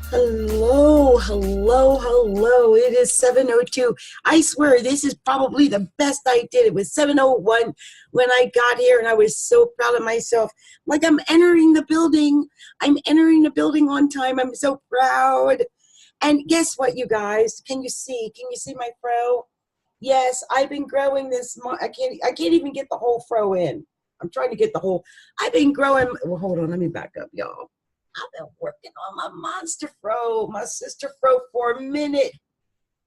Hello, hello, hello. It is 7:02. I swear this is probably the best I did. It was 7:01 when I got here, and I was so proud of myself. Like I'm entering the building. I'm entering the building on time. I'm so proud. And guess what, you guys? Can you see? Can you see my fro? Yes, I've been growing this. I can't even get the whole fro in. I'm trying to get the whole. I've been growing. Well, hold on. Let me back up, y'all. I've been working on my monster fro, my sister fro for a minute.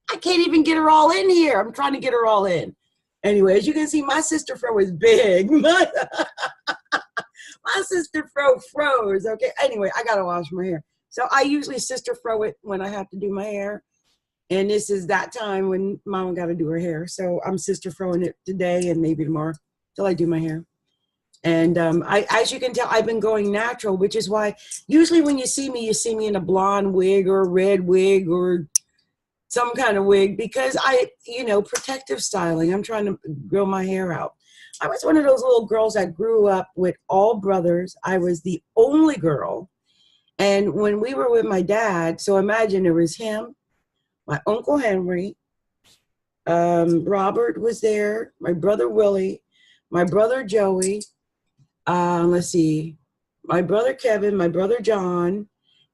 I can't even get her all in here. I'm trying to get her all in. Anyway, as you can see, my sister fro is big. My sister fro froze. Okay. Anyway, I gotta wash my hair. So I usually sister fro it when I have to do my hair. And this is that time when Mama got to do her hair. So I'm sister froing it today and maybe tomorrow till I do my hair. And as you can tell, I've been going natural, which is why usually when you see me in a blonde wig or a red wig or some kind of wig, because protective styling. I'm trying to grow my hair out. I was one of those little girls that grew up with all brothers. I was the only girl. And when we were with my dad, so imagine there was him, my Uncle Henry, Robert was there, my brother Willie, my brother Joey, let's see, my brother Kevin, my brother John,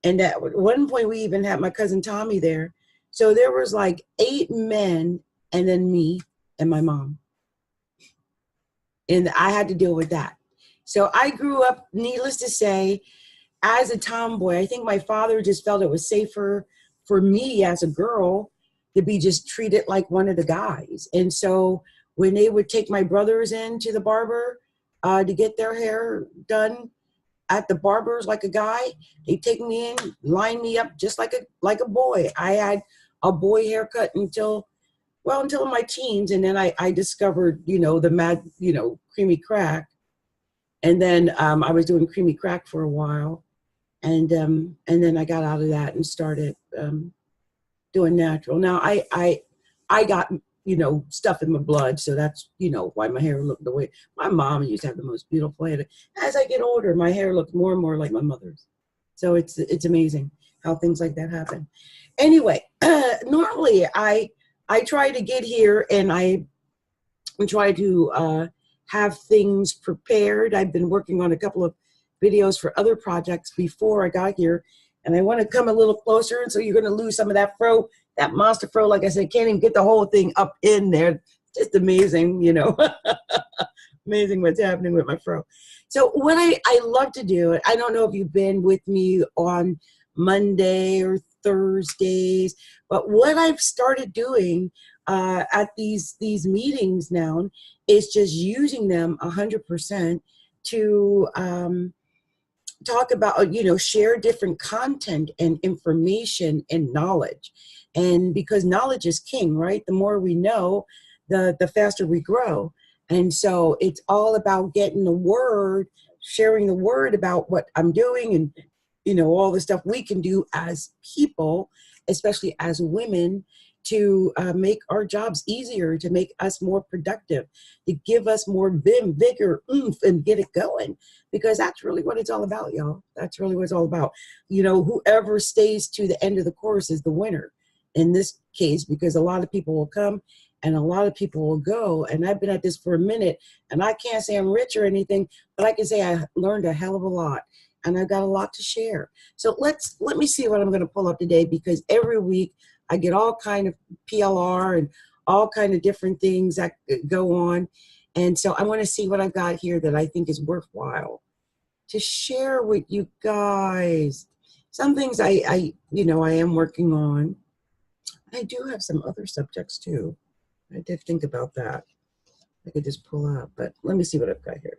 and at one point we even had my cousin Tommy there. So there was like 8 men and then me and my mom. And I had to deal with that. So I grew up, needless to say, as a tomboy. I think my father just felt it was safer for me as a girl to be just treated like one of the guys. And so when they would take my brothers in to the barber, to get their hair done at the barber's like a guy, they take me in, line me up just like a boy. I had a boy haircut until my teens, and then I discovered the mad creamy crack, and then I was doing creamy crack for a while, and then I got out of that and started doing natural. Now I got stuff in my blood. So that's, why my hair looked the way my mom used to have the most beautiful hair. As I get older, my hair looks more and more like my mother's. So it's amazing how things like that happen. Anyway, normally I try to get here and I try to have things prepared. I've been working on a couple of videos for other projects before I got here, and I want to come a little closer. And so you're going to lose some of that fro. That monster fro, like I said, can't even get the whole thing up in there. Just amazing, amazing what's happening with my fro. So what I love to do, I don't know if you've been with me on Monday or Thursdays, but what I've started doing at these meetings now is just using them 100% to talk about, share different content and information and knowledge. And because knowledge is king, right? The more we know, the faster we grow. And so it's all about getting the word, sharing the word about what I'm doing and, all the stuff we can do as people, especially as women, to make our jobs easier, to make us more productive, to give us more vim, vigor, oomph, and get it going. Because that's really what it's all about, y'all. That's really what it's all about. Whoever stays to the end of the course is the winner in this case, because a lot of people will come and a lot of people will go. And I've been at this for a minute, and I can't say I'm rich or anything, but I can say I learned a hell of a lot, and I've got a lot to share. So let me see what I'm going to pull up today, because every week I get all kind of PLR and all kind of different things that go on. And so I want to see what I've got here that I think is worthwhile to share with you guys. Some things I am working on. I do have some other subjects too. I did think about that. I could just pull up, but let me see what I've got here.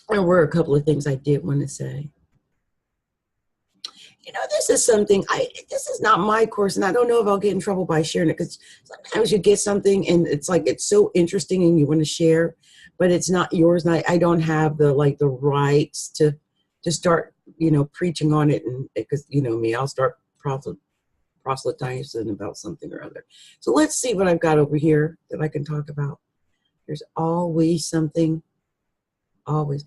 There were a couple of things I did want to say. This is something, this is not my course, and I don't know if I'll get in trouble by sharing it, because sometimes you get something and it's like, it's so interesting and you want to share, but it's not yours, and I don't have the rights to to start, preaching on it, and because me, I'll start proselytizing about something or other. So let's see what I've got over here that I can talk about. There's always something, always.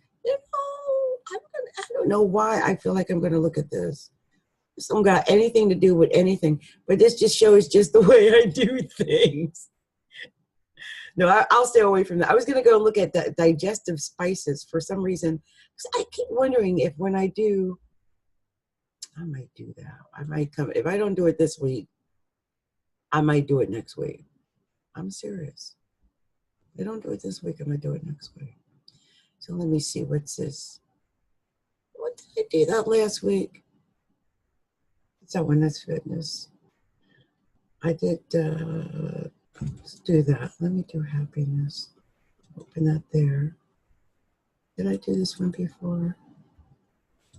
I don't know why I feel like I'm going to look at this. This don't got anything to do with anything, but this just shows just the way I do things. No, I'll stay away from that. I was going to go look at the digestive spices for some reason. I keep wondering if when I do, I might do that. I might come. If I don't do it this week, I might do it next week. I'm serious. If I don't do it this week, I might do it next week. So let me see, what's this? What did I do that last week? It's that one, that's fitness. I did, let's do that. Let me do happiness. Open that there. Did I do this one before?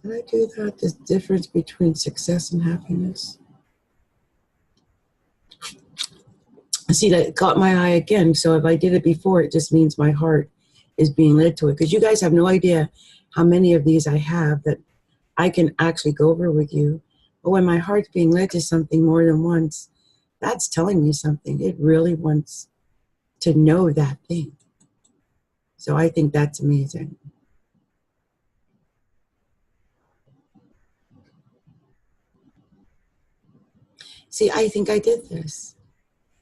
Did I do that? The difference between success and happiness? See, that caught my eye again. So if I did it before, it just means my heart is being led to it. Because you guys have no idea how many of these I have that I can actually go over with you. But when my heart's being led to something more than once, that's telling me something. It really wants to know that thing. So I think that's amazing. See, I think I did this.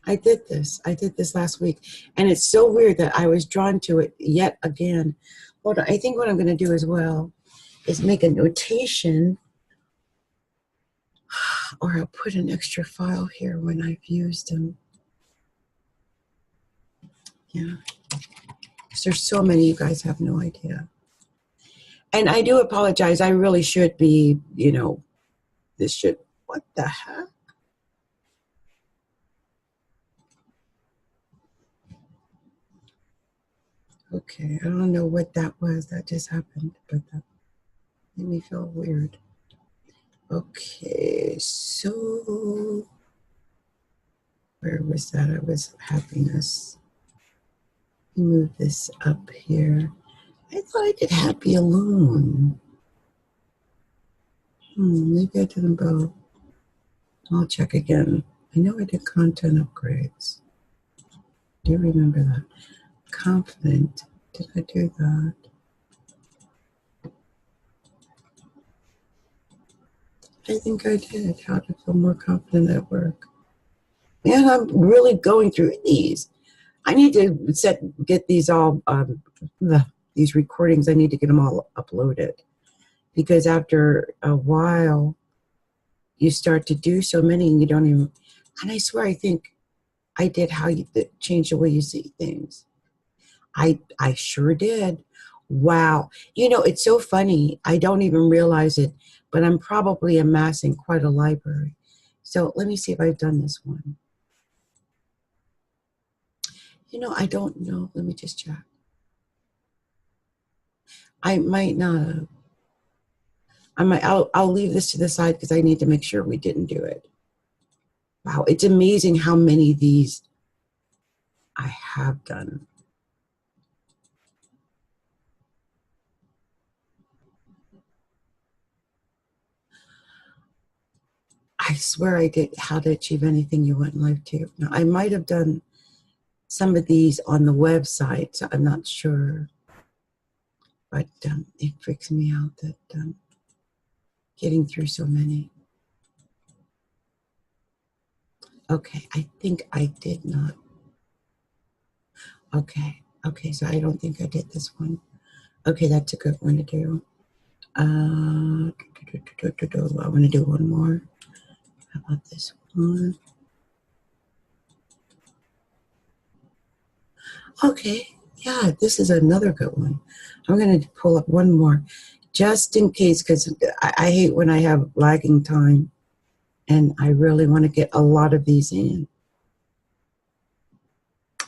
I did this last week. And it's so weird that I was drawn to it yet again. Hold on. I think what I'm going to do as well is make a notation, or I'll put an extra file here when I've used them. Yeah. Because there's so many, you guys have no idea. And I do apologize. I really should be, this should, what the heck? Okay, I don't know what that was. That just happened, but that made me feel weird. Okay, so where was that? I was happiness. Move this up here. I thought I did happy alone. Maybe I did them both. I'll check again. I know I did content upgrades. Do you remember that? Confident. Did I do that? I think I did. How to feel more confident at work. Man, I'm really going through these. I need to get these all, these recordings, I need to get them all uploaded. Because after a while, you start to do so many and you don't even, and I swear I think I did how you change the way you see things. I sure did. Wow. It's so funny. I don't even realize it, but I'm probably amassing quite a library. So let me see if I've done this one. I don't know. Let me just check. I might not have. I'll leave this to the side because I need to make sure we didn't do it. Wow, it's amazing how many of these I have done. I swear I did how to achieve anything you want in life too. Now, I might have done some of these on the website, so I'm not sure. But it freaks me out that getting through so many. Okay, I think I did not. Okay, so I don't think I did this one. Okay, that's a good one to do. I want to do one more. How about this one? Okay, yeah, this is another good one. I'm going to pull up one more just in case, because I hate when I have lagging time and I really want to get a lot of these in.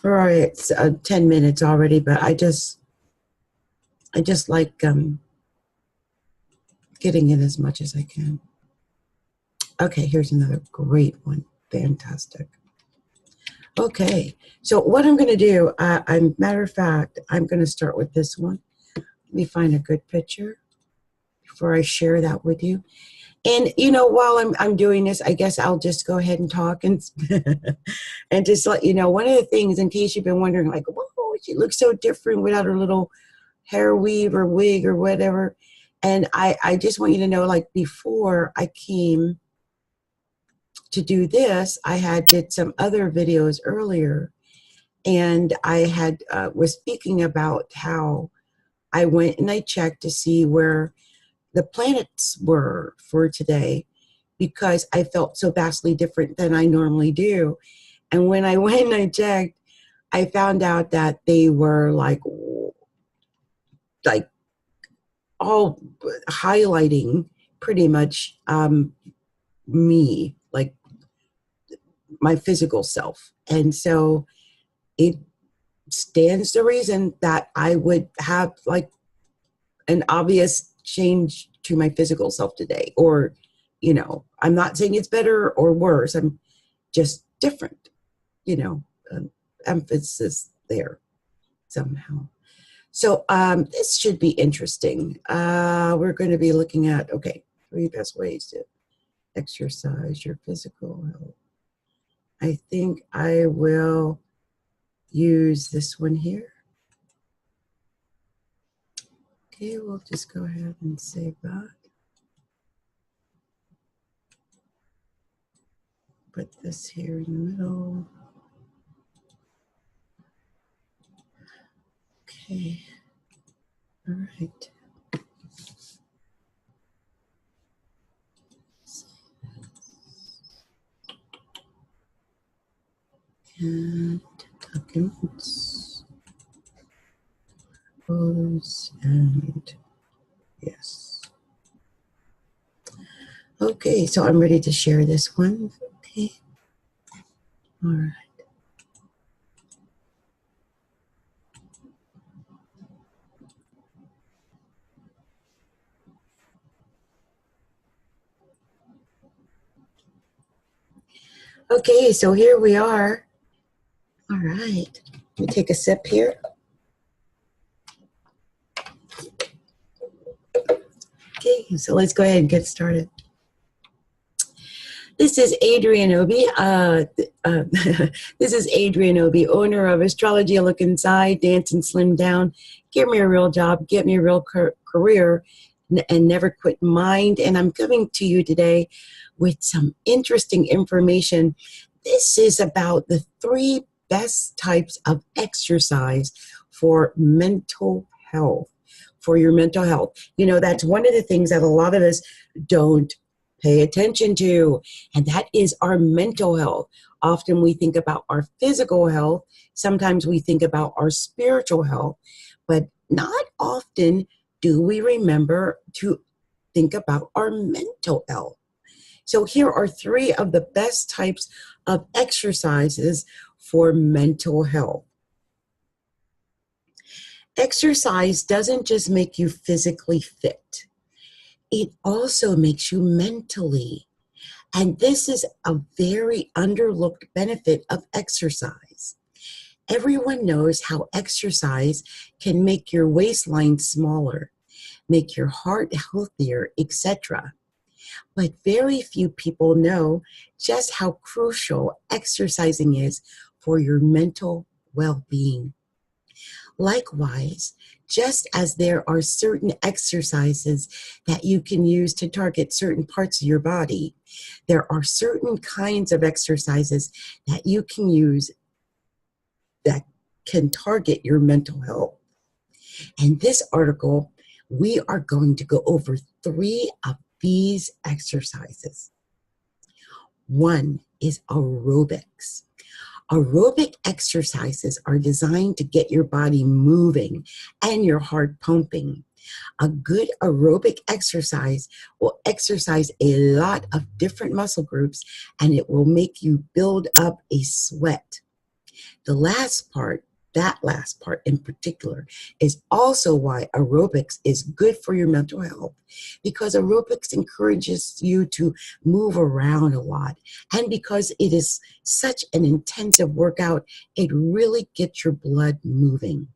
All right, it's 10 minutes already, but I just like getting in as much as I can. Okay, here's another great one. Fantastic. Okay, so what I'm going to do, matter of fact, I'm going to start with this one. Let me find a good picture before I share that with you. And you know, while I'm doing this, I guess I'll just go ahead and talk and and just let you know, one of the things, in case you've been wondering, like, whoa, she looks so different without her little hair weave or wig or whatever. And I just want you to know, like, before I came to do this, I had did some other videos earlier, and I had was speaking about how I went and I checked to see where the planets were for today, because I felt so vastly different than I normally do. And when I went and I checked, I found out that they were like all highlighting pretty much me, like my physical self. And so it stands to reason that I would have like an obvious change to my physical self today. Or, you know, I'm not saying it's better or worse. I'm just different, you know, emphasis there somehow. So this should be interesting. We're going to be looking at, okay, 3 best ways to exercise your physical health. I think I will use this one here. Okay, we'll just go ahead and save that. Put this here in the middle. Okay, all right. And documents. Pose and yes. Okay, so I'm ready to share this one. Okay. All right. Okay, so here we are. All right. Let me take a sip here. Okay, so let's go ahead and get started. This is Adrienne Obey. This is Adrienne Obey, owner of Astrology Look Inside, Dance and Slim Down, Give Me a Real Job, Get Me a Real Career, and Never Quit Mind. And I'm coming to you today with some interesting information. This is about the 3 best types of exercise for mental health, for your mental health. You know, that's one of the things that a lot of us don't pay attention to, and that is our mental health. Often we think about our physical health. Sometimes we think about our spiritual health, but not often do we remember to think about our mental health. So here are 3 of the best types of exercises for mental health. Exercise doesn't just make you physically fit. It also makes you mentally. And this is a very underlooked benefit of exercise. Everyone knows how exercise can make your waistline smaller, make your heart healthier, etc. But very few people know just how crucial exercising is for your mental well-being. Likewise, just as there are certain exercises that you can use to target certain parts of your body, there are certain kinds of exercises that you can use that can target your mental health. In this article, we are going to go over 3 of these exercises. 1 is aerobics. Aerobic exercises are designed to get your body moving and your heart pumping. A good aerobic exercise will exercise a lot of different muscle groups, and it will make you build up a sweat. The last part, that last part in particular, is also why aerobics is good for your mental health, because aerobics encourages you to move around a lot, and because it is such an intensive workout, it really gets your blood moving.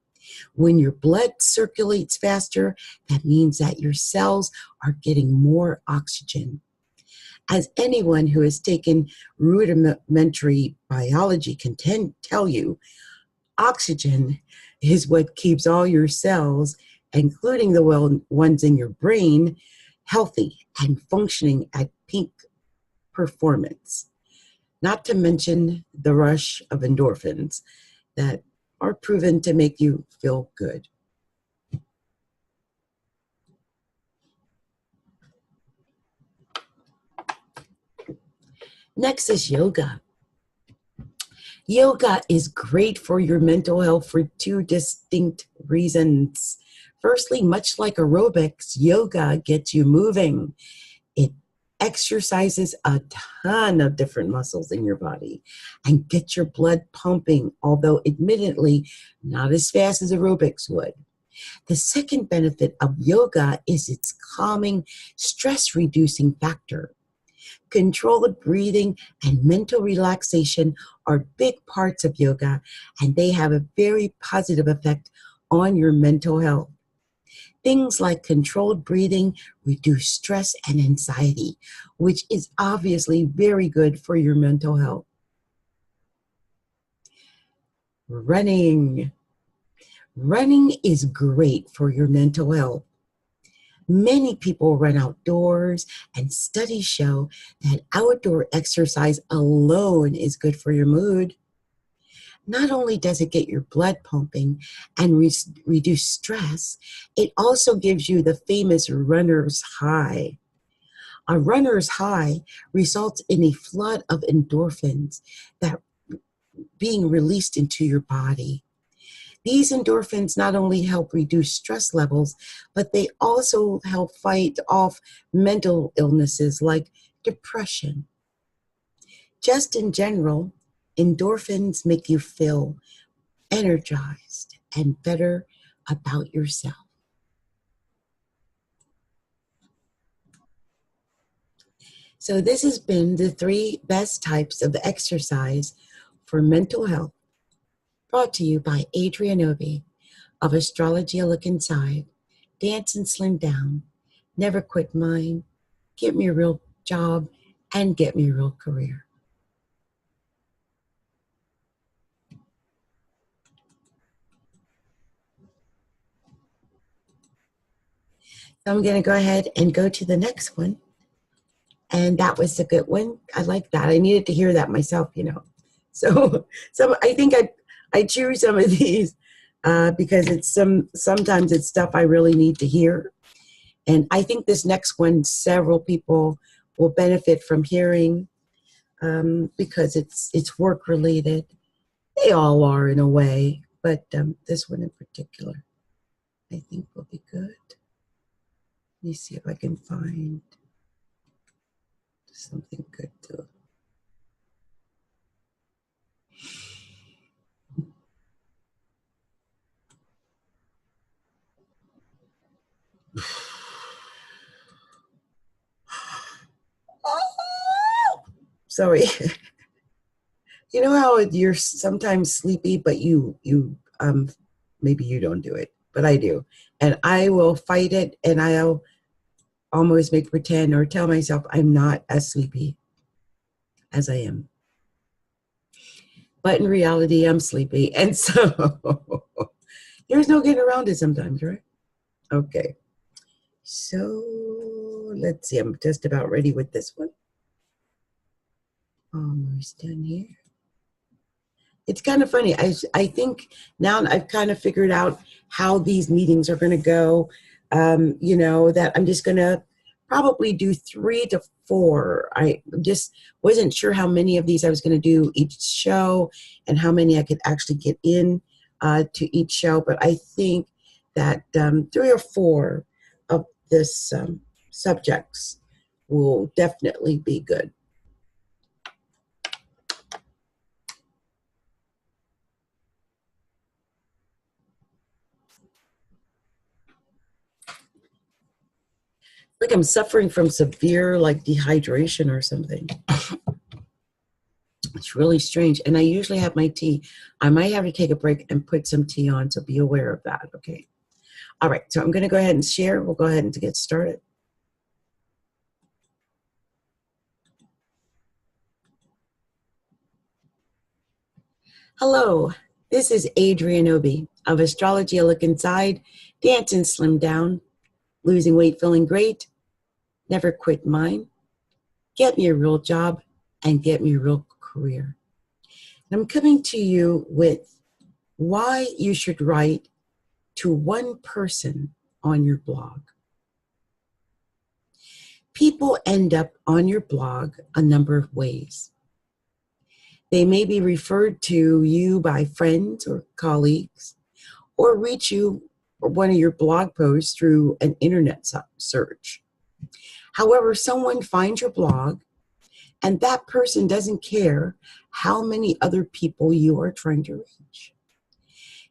When your blood circulates faster, that means that your cells are getting more oxygen. As anyone who has taken rudimentary biology can tell you, oxygen is what keeps all your cells, including the ones in your brain, healthy and functioning at peak performance. Not to mention the rush of endorphins that are proven to make you feel good. Next is yoga. Yoga is great for your mental health for two distinct reasons. Firstly, much like aerobics, yoga gets you moving. It exercises a ton of different muscles in your body and gets your blood pumping, although admittedly not as fast as aerobics would. The second benefit of yoga is its calming, stress-reducing factor. Controlled breathing and mental relaxation are big parts of yoga, and they have a very positive effect on your mental health. Things like controlled breathing reduce stress and anxiety, which is obviously very good for your mental health. Running. Running is great for your mental health. Many people run outdoors, and studies show that outdoor exercise alone is good for your mood. Not only does it get your blood pumping and reduce stress, it also gives you the famous runner's high. A runner's high results in a flood of endorphins that being released into your body. These endorphins not only help reduce stress levels, but they also help fight off mental illnesses like depression. Just in general, endorphins make you feel energized and better about yourself. So this has been the 3 best types of exercise for mental health, brought to you by Adrienne Obey of Astrology A Look Inside, Dance and Slim Down, Never Quit Mine, Get Me a Real Job, and Get Me a Real Career. So I'm going to go ahead and go to the next one. And that was a good one. I like that. I needed to hear that myself, you know. So I think I choose some of these because it's sometimes it's stuff I really need to hear. And I think this next one, several people will benefit from hearing because it's work related. They all are in a way, but this one in particular, I think will be good. Let me see if I can find something good to. Sorry. You know how you're sometimes sleepy, but you maybe you don't do it, but I do. And I will fight it, and I'll almost make pretend or tell myself I'm not as sleepy as I am. But in reality, I'm sleepy. And so there's no getting around it sometimes, right? Okay. So let's see. I'm just about ready with this one. Almost done here. It's kind of funny. I think now I've kind of figured out how these meetings are going to go. You know, that I'm just going to probably do 3 to 4. I just wasn't sure how many of these I was going to do each show and how many I could actually get in to each show. But I think that 3 or 4 of this subjects will definitely be good. Like I'm suffering from severe like dehydration or something. It's really strange. And I usually have my tea. I might have to take a break and put some tea on, so be aware of that, okay? All right, so I'm going to go ahead and share. We'll go ahead and get started. Hello, this is Adrienne Obey of Astrology I Look Inside, Dance and Slim Down, Losing Weight Feeling Great, Never Quit Mine, Get Me a Real Job, and Get Me a Real Career. And I'm coming to you with why you should write to one person on your blog. People end up on your blog a number of ways. They may be referred to you by friends or colleagues, or reach you or one of your blog posts through an internet search. However, someone finds your blog, and that person doesn't care how many other people you are trying to reach.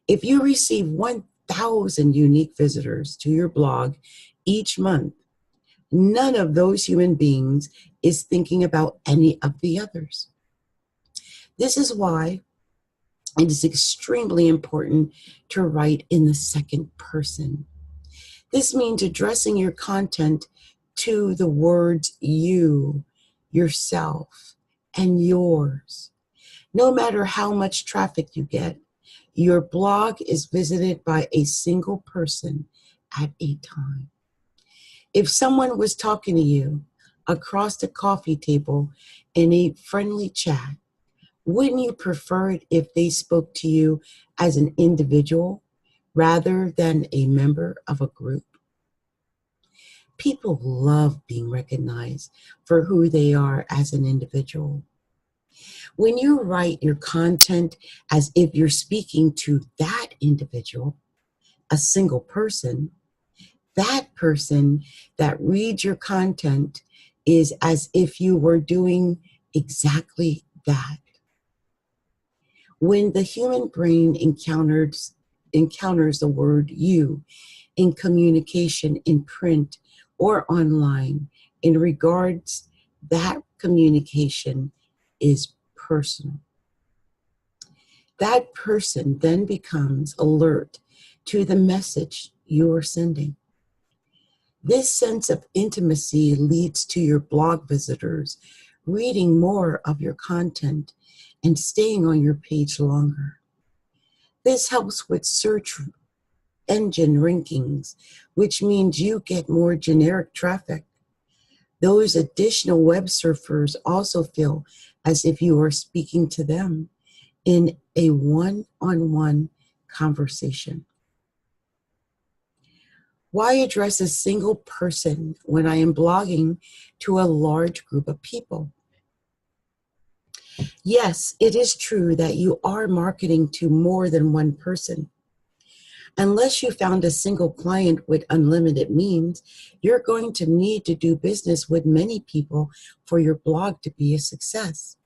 If you receive 1,000 unique visitors to your blog each month, none of those human beings is thinking about any of the others. This is why it is extremely important to write in the second person. This means addressing your content to the words you, yourself, and yours. No matter how much traffic you get, your blog is visited by a single person at a time. If someone was talking to you across the coffee table in a friendly chat, wouldn't you prefer it if they spoke to you as an individual rather than a member of a group? People love being recognized for who they are as an individual. When you write your content as if you're speaking to that individual, a single person, that person that reads your content is as if you were doing exactly that. When the human brain encounters the word you in communication in print or online, in regards, that communication is personal. That person then becomes alert to the message you are sending. This sense of intimacy leads to your blog visitors reading more of your content and staying on your page longer. This helps with search engine rankings, which means you get more generic traffic. Those additional web surfers also feel as if you are speaking to them in a one-on-one conversation. Why address a single person when I am blogging to a large group of people? Yes, it is true that you are marketing to more than one person. Unless you found a single client with unlimited means, you're going to need to do business with many people for your blog to be a success.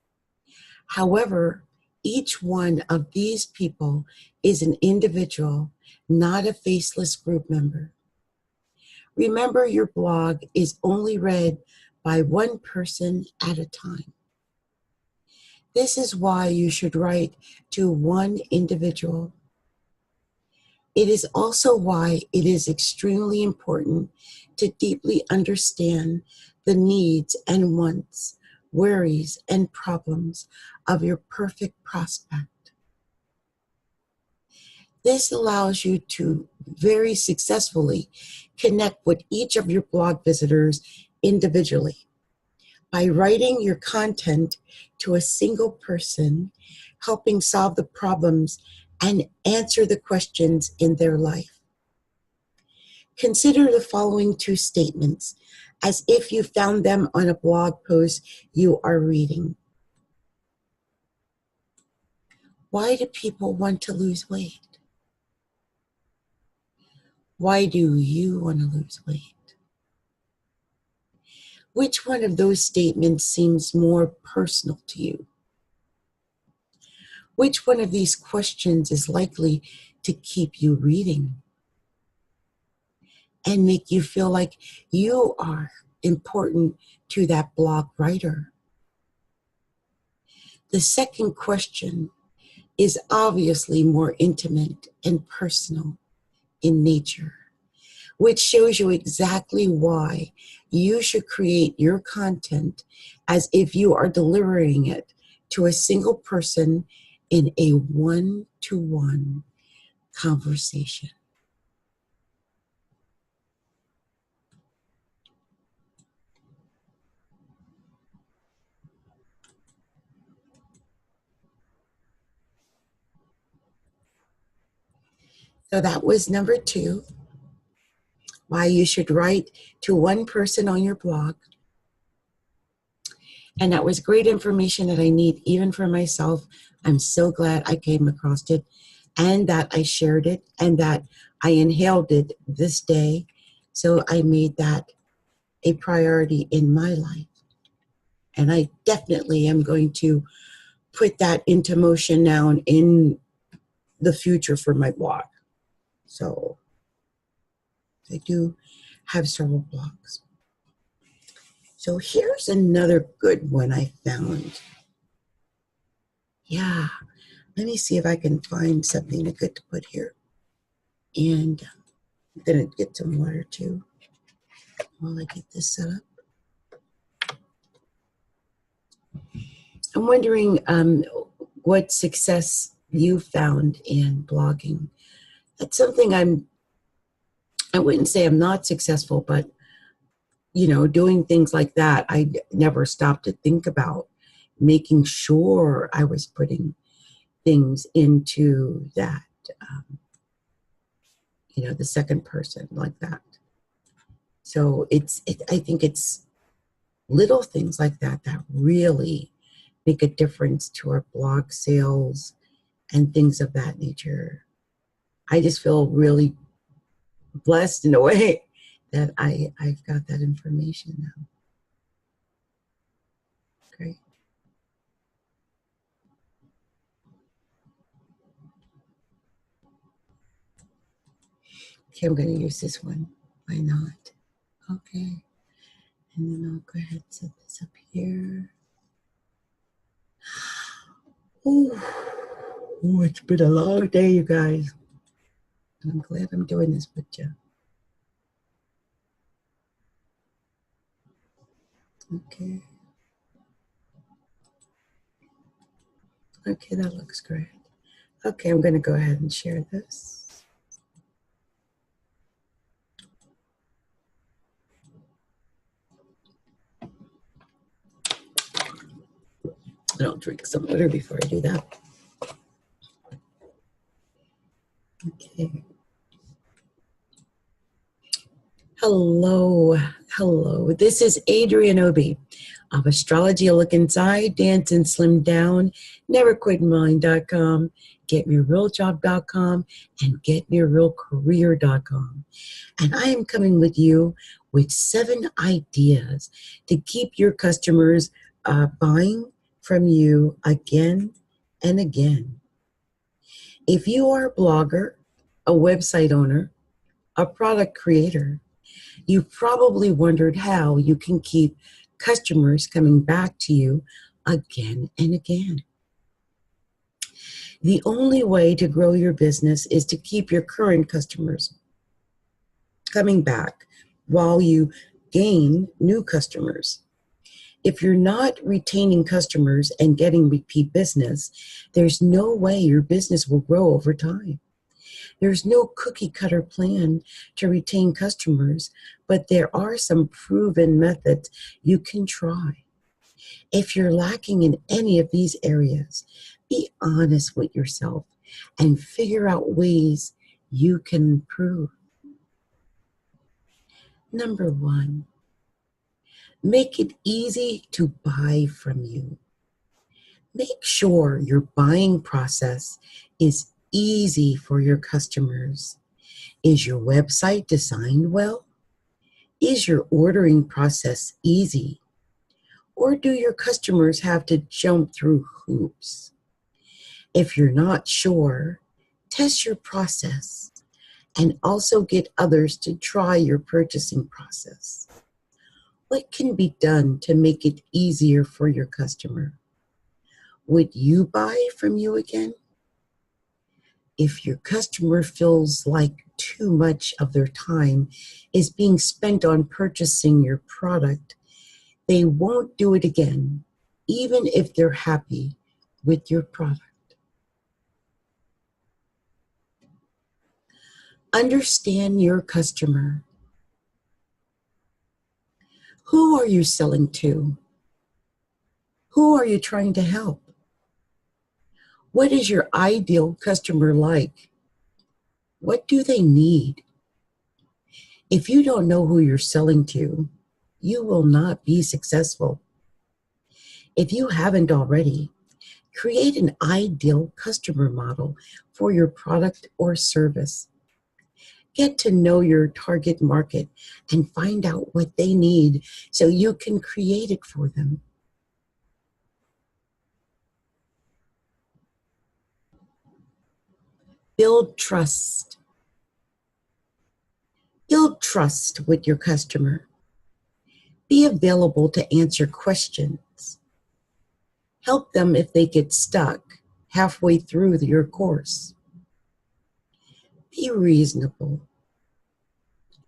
However, each one of these people is an individual, not a faceless group member. Remember, your blog is only read by one person at a time. This is why you should write to one individual. It is also why it is extremely important to deeply understand the needs and wants, worries, and problems of your perfect prospect. This allows you to very successfully connect with each of your blog visitors individually. By writing your content to a single person, helping solve the problems and answer the questions in their life. Consider the following two statements as if you found them on a blog post you are reading. Why do people want to lose weight? Why do you want to lose weight? Which one of those statements seems more personal to you? Which one of these questions is likely to keep you reading and make you feel like you are important to that blog writer? The second question is obviously more intimate and personal in nature, which shows you exactly why you should create your content as if you are delivering it to a single person in a one-to-one conversation. So that was number 2, why you should write to one person on your blog. And that was great information that I need even for myself. I'm so glad I came across it and that I shared it and that I inhaled it this day. So I made that a priority in my life. And I definitely am going to put that into motion now in the future for my blog. So I do have several blogs. So here's another good one I found. Yeah, let me see if I can find something good to put here. And I'm going to get some water too while I get this set up. I'm wondering what success you found in blogging. That's something I wouldn't say I'm not successful, but doing things like that, I never stopped to think about making sure I was putting things into that, the second person like that. So I think it's little things like that that really make a difference to our blog sales and things of that nature. I just feel really blessed in a way that I've got that information now. Great. Okay, I'm going to use this one. Why not? Okay. And then I'll go ahead and set this up here. Ooh, it's been a long day, you guys. I'm glad I'm doing this with you. Okay. Okay, that looks great. Okay, I'm going to go ahead and share this. I'll drink some water before I do that. Okay. Hello. This is Adrienne Obey of Astrology A Look Inside, Dance and Slim Down, NeverQuitMind.com, GetMeRealJob.com, and GetMeRealCareer.com. And I am coming with you with 7 ideas to keep your customers buying from you again and again. If you are a blogger, a website owner, a product creator, you've probably wondered how you can keep customers coming back to you again and again. The only way to grow your business is to keep your current customers coming back while you gain new customers. If you're not retaining customers and getting repeat business, there's no way your business will grow over time. There's no cookie cutter plan to retain customers, but there are some proven methods you can try. If you're lacking in any of these areas, be honest with yourself and figure out ways you can improve. Number 1, make it easy to buy from you. Make sure your buying process is easy for your customers. Is your website designed well? Is your ordering process easy? Or do your customers have to jump through hoops? If you're not sure, test your process and also get others to try your purchasing process. What can be done to make it easier for your customer? Would you buy from you again? If your customer feels like too much of their time is being spent on purchasing your product, they won't do it again, even if they're happy with your product. Understand your customer. Who are you selling to? Who are you trying to help? What is your ideal customer like? What do they need? If you don't know who you're selling to, you will not be successful. If you haven't already, create an ideal customer model for your product or service. Get to know your target market and find out what they need so you can create it for them. Build trust. Build trust with your customer. Be available to answer questions. Help them if they get stuck halfway through your course. Be reasonable.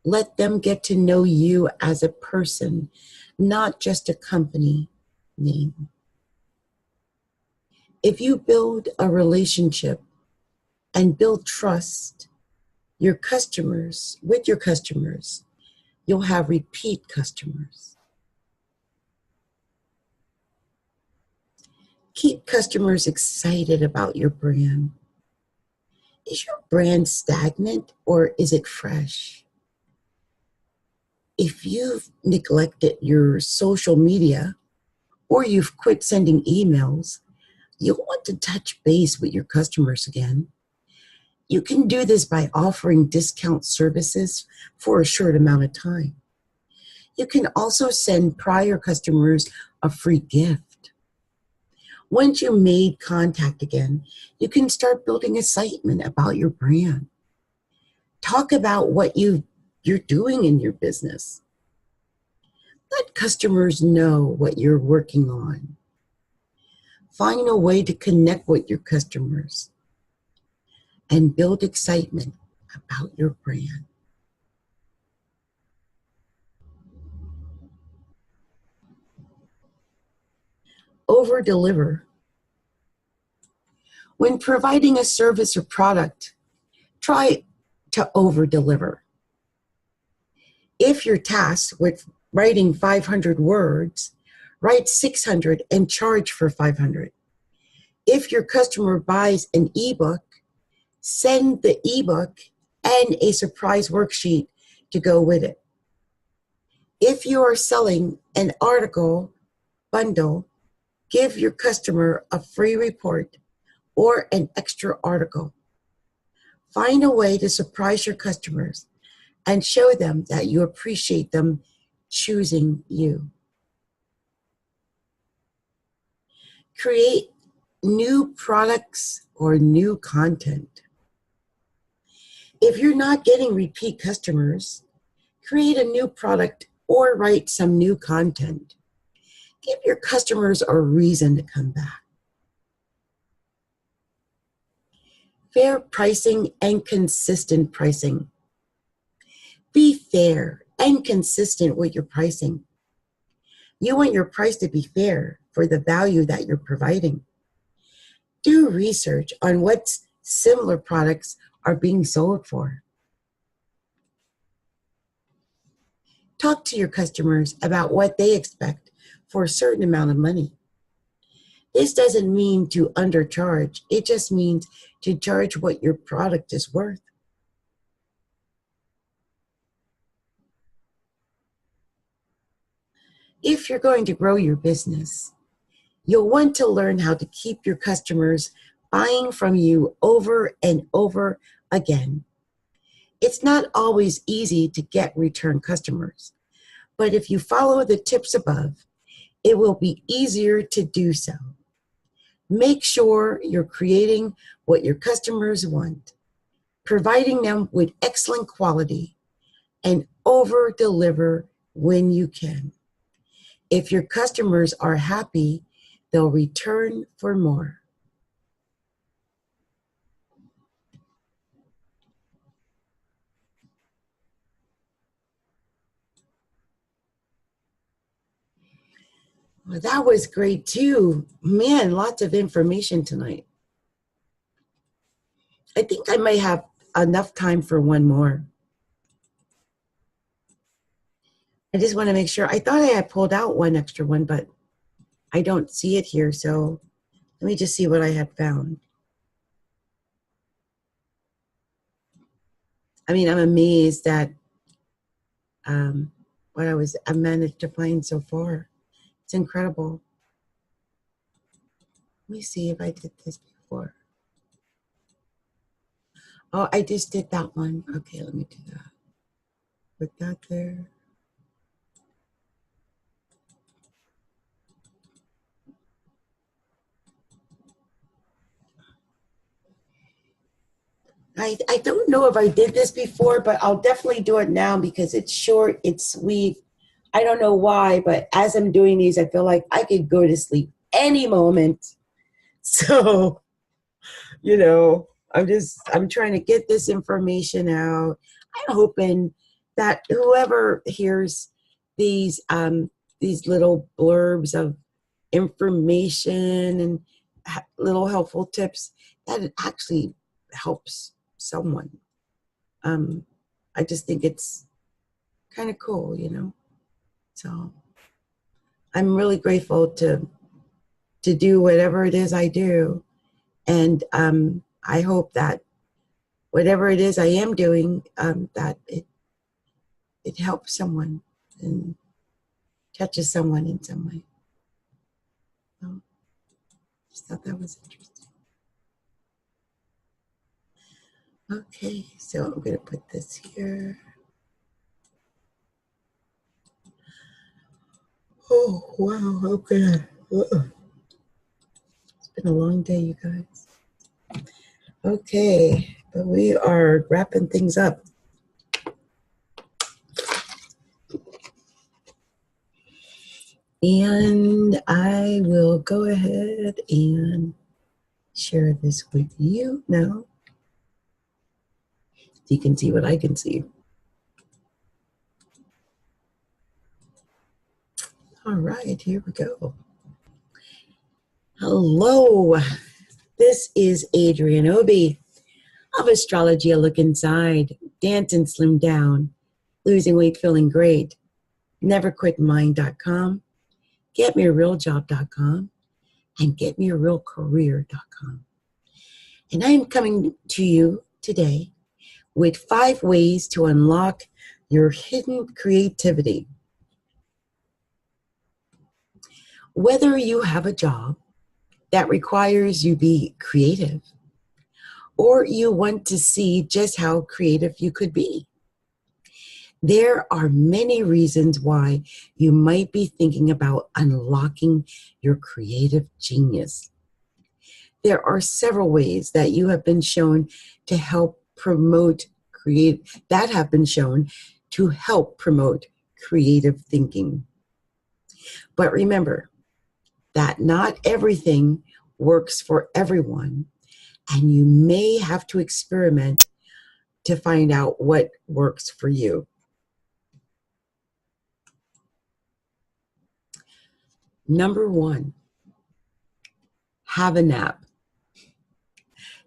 Let them get to know you as a person, not just a company name. If you build a relationship and build trust with your customers, you'll have repeat customers. Keep customers excited about your brand. Is your brand stagnant or is it fresh? If you've neglected your social media or you've quit sending emails, you'll want to touch base with your customers again. You can do this by offering discount services for a short amount of time. You can also send prior customers a free gift. Once you made contact again, you can start building excitement about your brand. Talk about what you're doing in your business. Let customers know what you're working on. Find a way to connect with your customers and build excitement about your brand. Over-deliver. When providing a service or product, try to over-deliver. If you're tasked with writing 500 words, write 600 and charge for 500. If your customer buys an ebook, send the ebook and a surprise worksheet to go with it. If you are selling an article bundle, give your customer a free report or an extra article. Find a way to surprise your customers and show them that you appreciate them choosing you. Create new products or new content. If you're not getting repeat customers, create a new product or write some new content. Give your customers a reason to come back. Fair pricing and consistent pricing. Be fair and consistent with your pricing. You want your price to be fair for the value that you're providing. Do research on what similar products are being sold for. Talk to your customers about what they expect for a certain amount of money. This doesn't mean to undercharge. It just means to charge what your product is worth. If you're going to grow your business, you'll want to learn how to keep your customers buying from you over and over again. It's not always easy to get return customers, but if you follow the tips above, it will be easier to do so. Make sure you're creating what your customers want, providing them with excellent quality, and over-deliver when you can. If your customers are happy, they'll return for more. Well, that was great too. Man, lots of information tonight. I think I may have enough time for one more. I just want to make sure. I thought I had pulled out one extra one, but I don't see it here. So let me just see what I had found. I mean, I'm amazed at what I managed to find so far. It's incredible. Let me see if I did this before. Oh, I just did that one. Okay, let me do that. Put that there. I don't know if I did this before, but I'll definitely do it now because it's short, it's sweet. I don't know why, but as I'm doing these, I feel like I could go to sleep any moment. So, I'm trying to get this information out. I'm hoping that whoever hears these little blurbs of information and little helpful tips, that it actually helps someone. I just think it's kind of cool, So I'm really grateful to do whatever it is I do. And I hope that whatever it is I am doing, that it helps someone and touches someone in some way. So, just thought that was interesting. Okay, so I'm going to put this here. Oh, wow, okay. It's been a long day, you guys. Okay, but we are wrapping things up. And I will go ahead and share this with you now. So you can see what I can see. All right, here we go. Hello, this is Adrienne Obey of Astrology A Look Inside, Dance and Slim Down, Losing Weight Feeling Great, NeverQuitMind.com, GetMeARealJob.com, and GetMeARealCareer.com. And I am coming to you today with 5 ways to unlock your hidden creativity. Whether you have a job that requires you be creative, or you want to see just how creative you could be, there are many reasons why you might be thinking about unlocking your creative genius. There are several ways that you have been shown to help promote creative thinking. But remember that not everything works for everyone, and you may have to experiment to find out what works for you. Number 1, have a nap.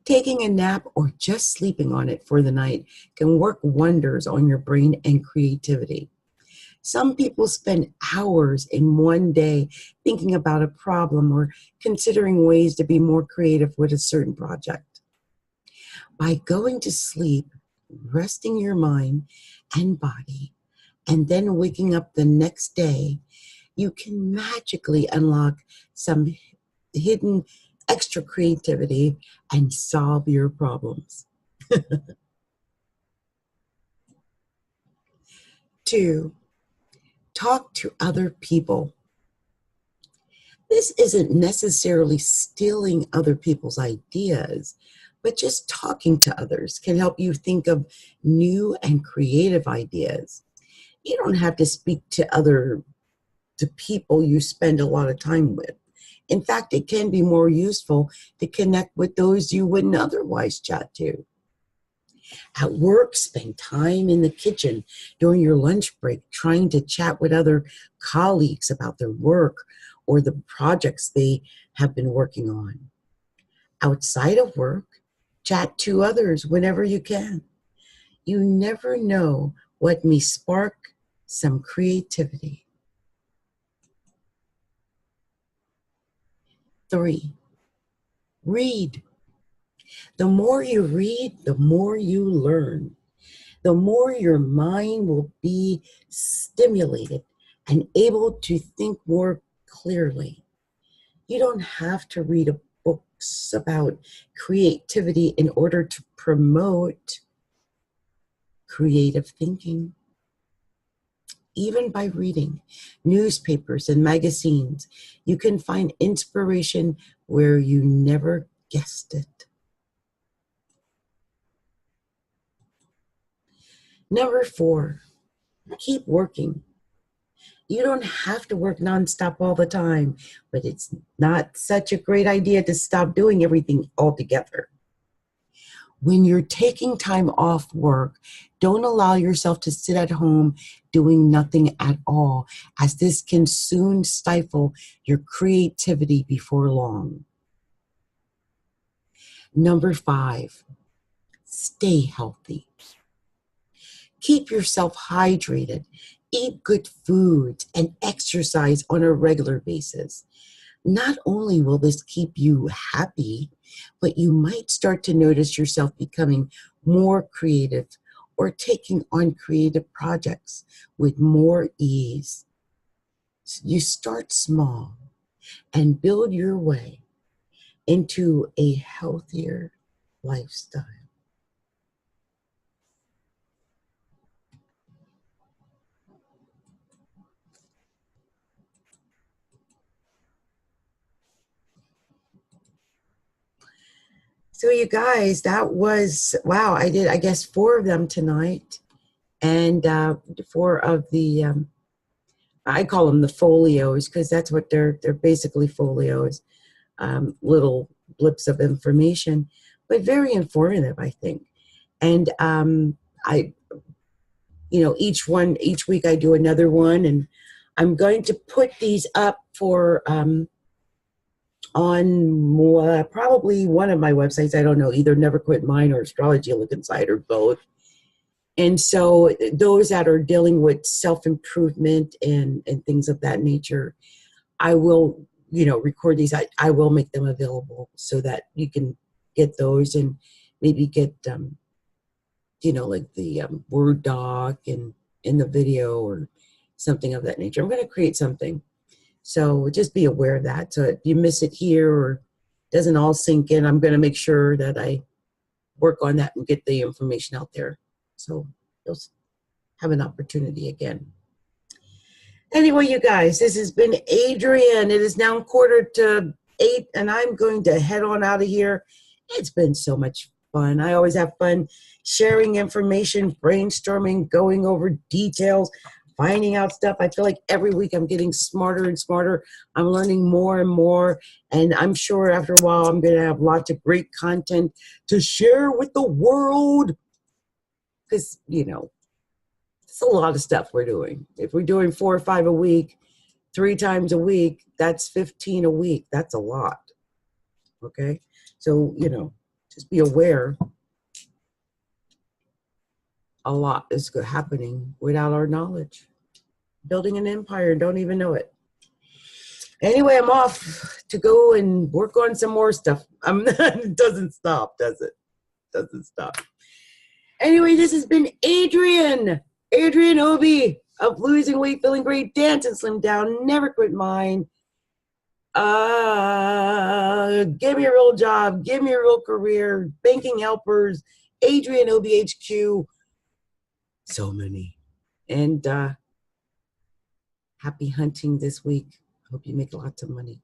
Taking a nap or just sleeping on it for the night can work wonders on your brain and creativity. Some people spend hours in one day thinking about a problem or considering ways to be more creative with a certain project. By going to sleep, resting your mind and body, and then waking up the next day, you can magically unlock some hidden extra creativity and solve your problems. 2, talk to other people. This isn't necessarily stealing other people's ideas, but just talking to others can help you think of new and creative ideas. You don't have to speak to people you spend a lot of time with. In fact, it can be more useful to connect with those you wouldn't otherwise chat to. At work, spend time in the kitchen during your lunch break trying to chat with other colleagues about their work or the projects they have been working on. Outside of work, chat to others whenever you can. You never know what may spark some creativity. 3, read. The more you read, the more you learn. The more your mind will be stimulated and able to think more clearly. You don't have to read books about creativity in order to promote creative thinking. Even by reading newspapers and magazines, you can find inspiration where you never guessed it. Number 4, keep working. You don't have to work nonstop all the time, but it's not such a great idea to stop doing everything altogether. When you're taking time off work, don't allow yourself to sit at home doing nothing at all, as this can soon stifle your creativity before long. Number 5, stay healthy. Keep yourself hydrated, eat good foods, and exercise on a regular basis. Not only will this keep you happy, but you might start to notice yourself becoming more creative or taking on creative projects with more ease. You start small and build your way into a healthier lifestyle. So you guys, that was, wow, I did, I guess, 4 of them tonight. And 4 of the, I call them the folios, because that's what they're basically folios, little blips of information, but very informative, I think. And each week I do another one, and I'm going to put these up for, on probably one of my websites, I don't know, either Never Quit Mine or Astrology Look Inside or both. And so those that are dealing with self-improvement and things of that nature, I will, record these. I will make them available so that you can get those and maybe get, like the Word doc and in the video or something of that nature. I'm going to create something. So just be aware of that. So if you miss it here or doesn't all sink in, I'm going to make sure that I work on that and get the information out there. So you'll have an opportunity again. Anyway, you guys, this has been Adrienne. It is now 7:45, and I'm going to head on out of here. It's been so much fun. I always have fun sharing information, brainstorming, going over details, finding out stuff. I feel like every week I'm getting smarter and smarter. I'm learning more and more. And I'm sure after a while I'm going to have lots of great content to share with the world. Because, it's a lot of stuff we're doing. If we're doing 4 or 5 a week, 3 times a week, that's 15 a week. That's a lot. Okay? So, just be aware. A lot is happening without our knowledge. Building an empire, don't even know it. Anyway, I'm off to go and work on some more stuff. It doesn't stop, does it? Doesn't stop. Anyway, this has been Adrienne Obey of Losing Weight, Feeling Great, Dance and Slim Down, Never Quit Mine. Give me a real job, give me a real career, banking helpers, Adrienne Obey HQ. So many. And happy hunting this week. Hope you make lots of money.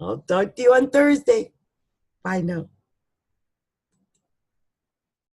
I'll talk to you on Thursday. Bye now.